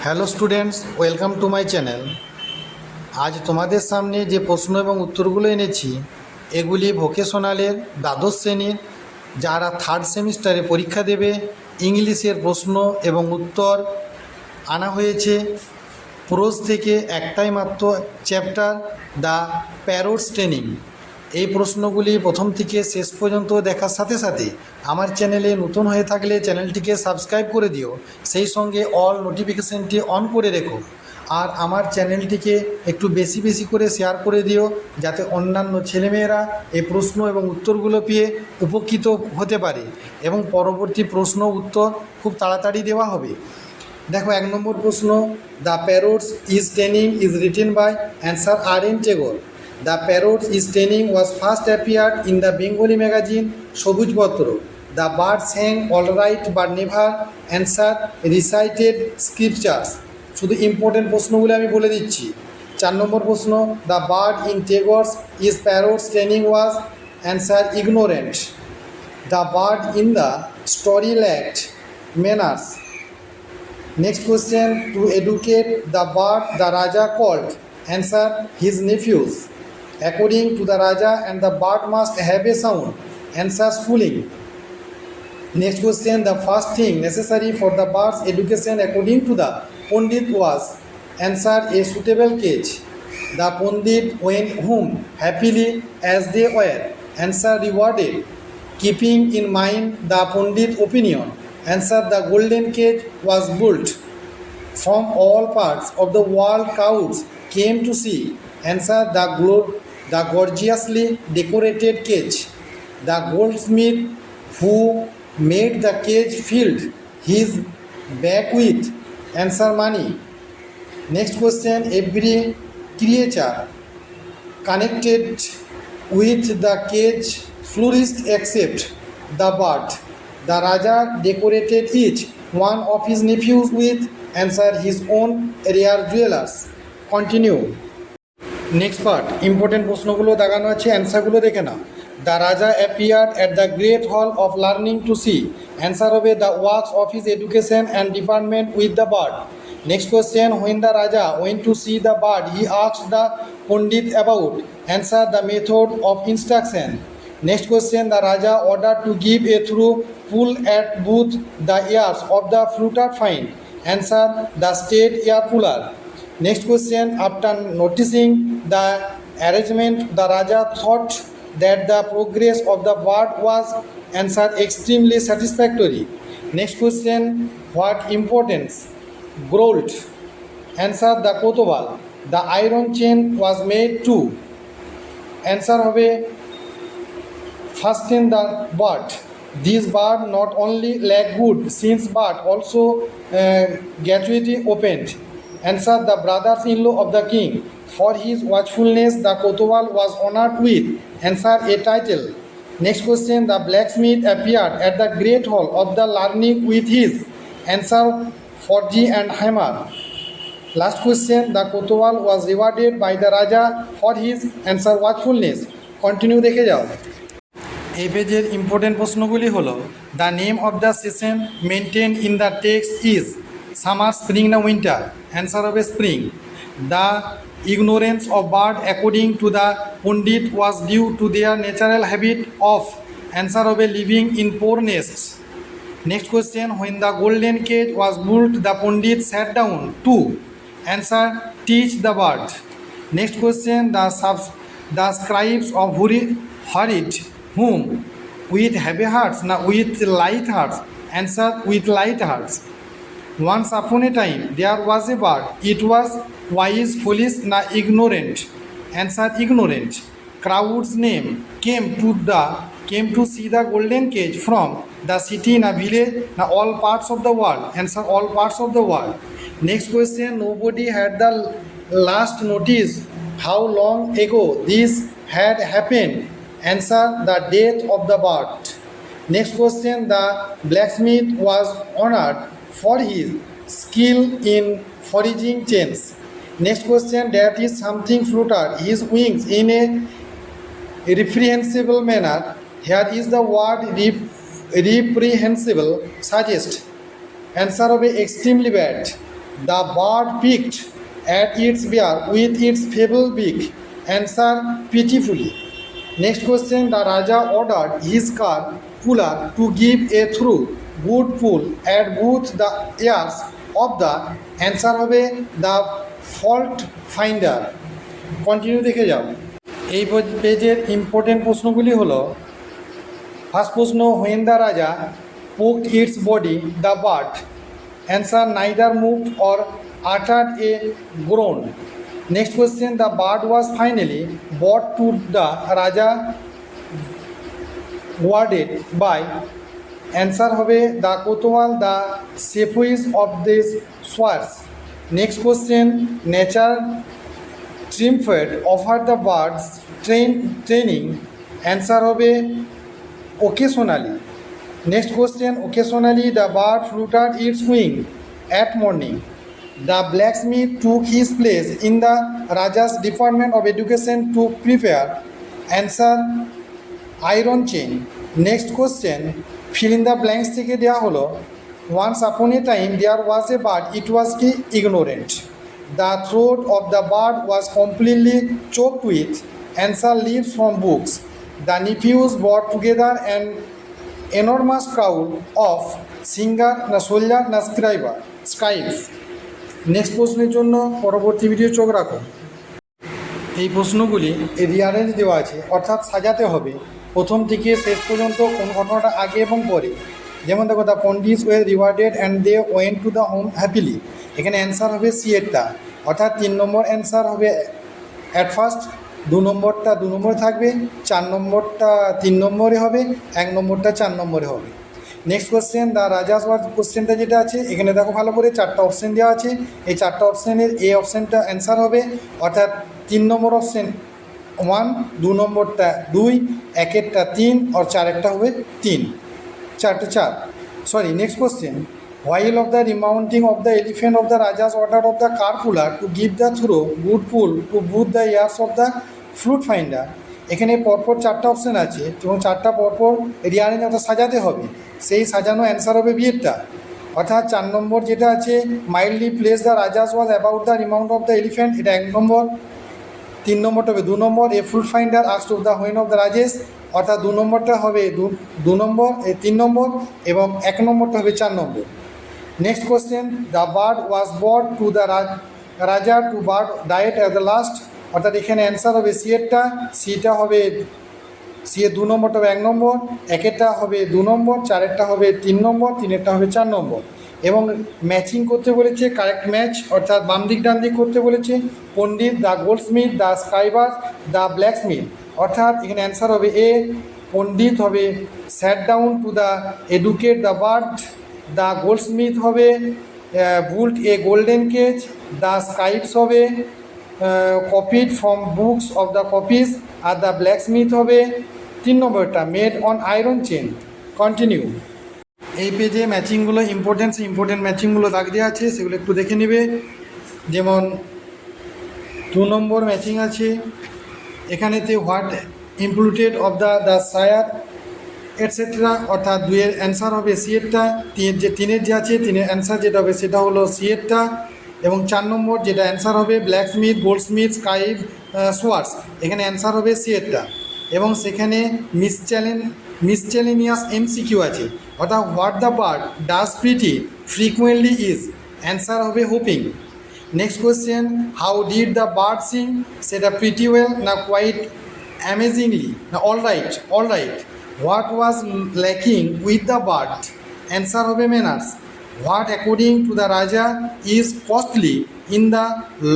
Hello students, welcome to my channel. আজ তোমাদের সামনে যে প্রশ্ন এবং উত্তরগুলো এনেছি এগুলি ভোকেশনালের দ্বাদশ শ্রেণীর যারা থার্ড সেমিস্টারে পরীক্ষা দেবে ইংলিশের প্রশ্ন এবং উত্তর আনা হয়েছে প্রোজ থেকে একটাই মাত্র চ্যাপ্টার দ্য প্যারোটস ট্রেনিং। এই প্রশ্নগুলি প্রথম থেকে শেষ পর্যন্ত দেখার সাথে সাথে আমার চ্যানেলে নতুন হয়ে থাকলে চ্যানেলটিকে সাবস্ক্রাইব করে দিও, সেই সঙ্গে অল নোটিফিকেশানটি অন করে রেখো। আর আমার চ্যানেলটিকে একটু বেশি বেশি করে শেয়ার করে দিও যাতে অন্যান্য ছেলেমেয়েরা এই প্রশ্ন এবং উত্তরগুলো পেয়ে উপকৃত হতে পারে এবং পরবর্তী প্রশ্ন উত্তর খুব তাড়াতাড়ি দেওয়া হবে। দেখো, 1 নম্বর প্রশ্ন, the parrot's is training is written by answer R N. Tagore. The parrot's is training was first appeared in the Bengali magazine Sabujpatra. The bird sang all right but never answer recited scriptures. শুধু ইম্পর্টেন্ট প্রশ্নগুলো আমি বলে দিচ্ছি। 4 নম্বর প্রশ্ন, the bird in Tagore's is parrot's training was answer ignorant. The bird in the story lacked manners. Next question, to educate the bird the Raja called. Answer, his nephews. According to the Raja and the bird must have a sound. Answer, schooling. Next question, the first thing necessary for the bird's education according to the Pandit was. Answer, a suitable cage. The Pandit went home happily as they were. Answer, rewarded. Keeping in mind the Pandit opinion. Answer, the golden cage was built. From all parts of the world crowds came to see. Answer, the gorgeously decorated cage. The goldsmith who made the cage filled his bag with. Answer, money. Next question, every creature connected with the cage flourished except the bird. The Raja decorated each one of his nephews with. Answer, his own rare jewelers. Continue. Next part, important প্রশ্নগুলো দাগানো আছে, অ্যান্সারগুলো দেখে নাও। The Raja appeared at the great hall of learning to see. Answer হবে the works of his education and department with the bird. Next question, when the Raja went to see the bird he asked the pandit about. Answer, the method of instruction. Next question, the Raja ordered to give a through pull at both the ears of the fluted fine. Answer, the state ear puller. Next question, after noticing the arrangement, the Raja thought that the progress of the bird was. Answer, extremely satisfactory. Next question, what importance growled. Answer, the kotobal. The iron chain was made to. Answer হবে fasten the bird. This bird not only lack good since but also gratuity opened. Answer, the brothers-in-law of the king. For his watchfulness the Kotowal was honored with. Answer, a title. Next question, the blacksmith appeared at the great hall of the learning with his. Answer, forge and hammer. Last question, the Kotowal was rewarded by the Raja for his. Answer, watchfulness. Continue দেখে যাও। এই পেজের important প্রশ্নগুলি হলো, the name of the session mentioned in the text is summer, spring না winter. Answer হবে spring. The ignorance of bird according to the pandit was due to their natural habit of. Answer হবে living in poor nests. Next question, when the golden cage was built the pandit sat down to. Answer, teach the bird. Next question, the scribes of horrid whom? With heavy hearts na with light hearts? Answer, with light hearts. Once upon a time there was a bird. It was wise, foolish na ignorant? Answer, ignorant. Crowd's name came to see the golden cage from the city na village na all parts of the world. Answer, all parts of the world. Next question, nobody had the last notice how long ago this had happened. Answer, the death of the bird. Next question, the blacksmith was honored for his skill in forging chains. Next question, that is something fluttered his wings in a reprehensible manner. Here is the word reprehensible suggest. Answer হবে extremely bad. The bird picked at its bear with its feeble beak. Answer pitifully. Next question, the Raja ordered his car puller to give a through good pull at both the ears of the answer হবে the fault finder. Continue দেখে যাও। এই পেজের important প্রশ্নগুলি হলো, first প্রশ্ন, when the Raja poked its body the bird answer neither moved or uttered a groan. Next question, the bird was finally brought to the Raja warded by answer হবে the Kotwal, the sepoys of these swords. Next question, nature triumphed over the birds training answer হবে occasionally. Next question, occasionally the bird fluttered its wing at morning. The blacksmith took his place in the Raja's Department of Education to prepare answer iron chain. Next question, fill in the blanks থেকে দেওয়া হলো, once upon a time there was a bird, it was ignorant. The throat of the bird was completely choked with answer leaves from books. The nephews brought together an enormous crowd of singer না soldier না scribes. Next প্রশ্নের জন্য পরবর্তী video চোখ রাখো। এই প্রশ্নগুলি rearrange দেওয়া আছে, অর্থাৎ সাজাতে হবে প্রথম থেকে শেষ পর্যন্ত কোন ঘটনাটা আগে এবং পরে। যেমন দেখো, the pandits were rewarded and they went to the home happily. এখানে অ্যান্সার হবে সি এরটা, অর্থাৎ 3 নম্বর অ্যান্সার হবে অ্যাট ফার্স্ট, 2 নম্বরটা 2 নম্বরে থাকবে, 4 নম্বরটা 3 নম্বরে হবে, 1 নম্বরটা 4 নম্বরে হবে। নেক্সট কোশ্চেন, দ্য রাজাস ওয়ার্ড কোশ্চেনটা যেটা আছে এখানে দেখো ভালো করে 4টা অপশান দেওয়া আছে। এই 4টা অপশানের এ অপশানটা অ্যান্সার হবে, অর্থাৎ 3 নম্বর অপশান 1, 2 নম্বরটা 2, 1এরটা 3 আর 4এরটা হবে 3, 4টা 4। Sorry, next question, while of the remounting of the elephant of the Raja's order of the car puller to give the through good pull to both the ears of the flute finder। এখানে পরপর 4টা option আছে এবং 4টা পরপর rearrange অর্থাৎ সাজাতে হবে, সেই সাজানো অ্যান্সার হবে বিয়েরটা। অর্থাৎ 4 নম্বর যেটা আছে, mildly place the Raja's was about the remount of the elephant, এটা 1 নম্বর। 3 নম্বরটা হবে 2 নম্বর, a flute finder asked of the when of the Rajesh, অর্থাৎ 2 নম্বরটা হবে 2 নম্বর, 3 নম্বর এবং 1 নম্বরটা হবে 4 number. Next question, the bird was brought to the Raja to bird died at the last, অর্থাৎ এখানে অ্যান্সার হবে সিএরটা, সিটা হবে সি এর 2 নম্বরটা হবে 1 নম্বর, 1এরটা হবে 2 নম্বর, 4এরটা হবে 3 নম্বর, 3এরটা হবে 4 নম্বর। এবং ম্যাচিং করতে বলেছে, কারেক্ট ম্যাচ অর্থাৎ বাম দিক ডান দিক করতে বলেছে, pandit, the goldsmith, the scriber, the blacksmith, অর্থাৎ এখানে অ্যান্সার হবে এ, পণ্ডিত হবে sat down to the educate the bird, the goldsmith হবে built a golden cage, the scribes হবে copied from books of the copies, আর দ্য ব্ল্যাকস্মিথ হবে 3 নম্বরটা made on iron chain. Continue. এই পেজে ম্যাচিংগুলো ইম্পর্টেন্ট ম্যাচিংগুলো দাগ দেওয়া আছে, সেগুলো একটু দেখে নেবে। যেমন 2 নম্বর ম্যাচিং আছে এখানেতে, হোয়াট ইমপ্লুটেড অফ দ্য সায়ার এটসেট্রা, অর্থাৎ 2-এর অ্যান্সার হবে সিএরটা। 3-এর যে আছে 3-এর অ্যান্সার যেটা হবে সেটা হলো সিএরটা। এবং 4 নম্বর যেটা অ্যান্সার হবে ব্ল্যাকস্মিথ, গোল্ডস্মিথ, স্ক্রাইব, সোয়ার্ডস, এখানে অ্যান্সার হবে সিএরটা। এবং সেখানে মিসচেলেনিয়াস এমসিকিউ আছে, অর্থাৎ what the bird does pretty frequently is, answer হবে hopping. Next question, how did the bird sing, সেটা প্রিটি ওয়েল না কোয়াইট অ্যামেজিংলি না all right. What was lacking with the bird, answer হবে manners. What according to the Raja is costly in the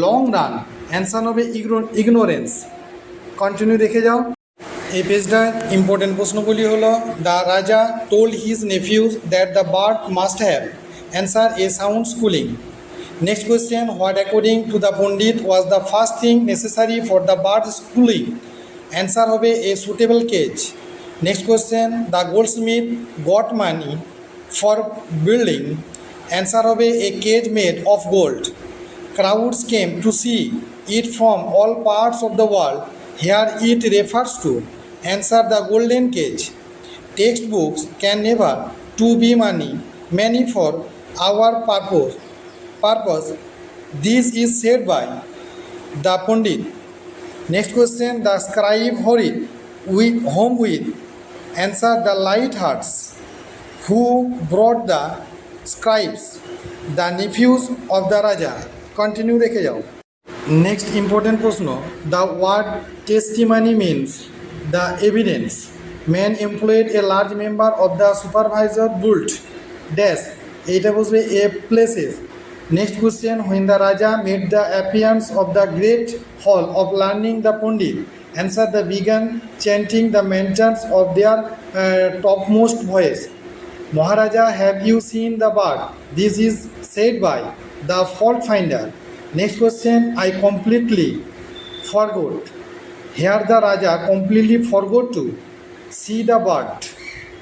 long run, answer হবে ignorance. Continue দেখে যাও। এই পেজটার important প্রশ্নগুলি হলো, the Raja told his nephews that the bird must have, answer a sound schooling. Next question, what according to the pandit was the first thing necessary for the bird schooling, answer হবে a suitable cage. Next question, the goldsmith got money for building, answer হবে a cage made of gold. Crowds came to see it from all parts of the world, here it refers to, answer the golden cage. Textbooks can never to be many for our purpose, purpose. This is said by the Pandit. Next question, the scribe hurried home with answer the light hearts. Who brought the scribes? The nephews of the Raja. Continue দেখে যাও। Next important প্রশ্ন, the word testimony means the evidence. Man employed a large member of the supervisor built dash এইটা বসবে a places. Next question, when the Raja made the appearance of the great hall of learning the Pandit, answer the began chanting the mentions of their topmost voice. Maharaja, have you seen the bird? This is said by the fault finder. Next question, I completely forgot. Here the Raja completely forgot to see the bird.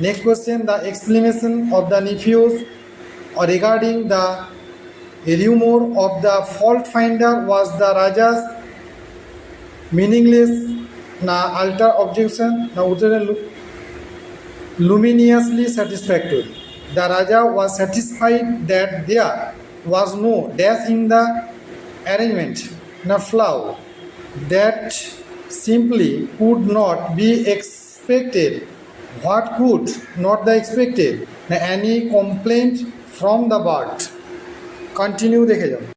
Next question, the explanation of the nephews regarding the rumor of the fault finder was the Raja's meaningless na alter objection na uttare luminously satisfactory. The Raja was satisfied that there was no dash in the arrangement na flaw that simply could not be expected. What could not be expected? Na any complaint from the bird. Continue দেখে যাও।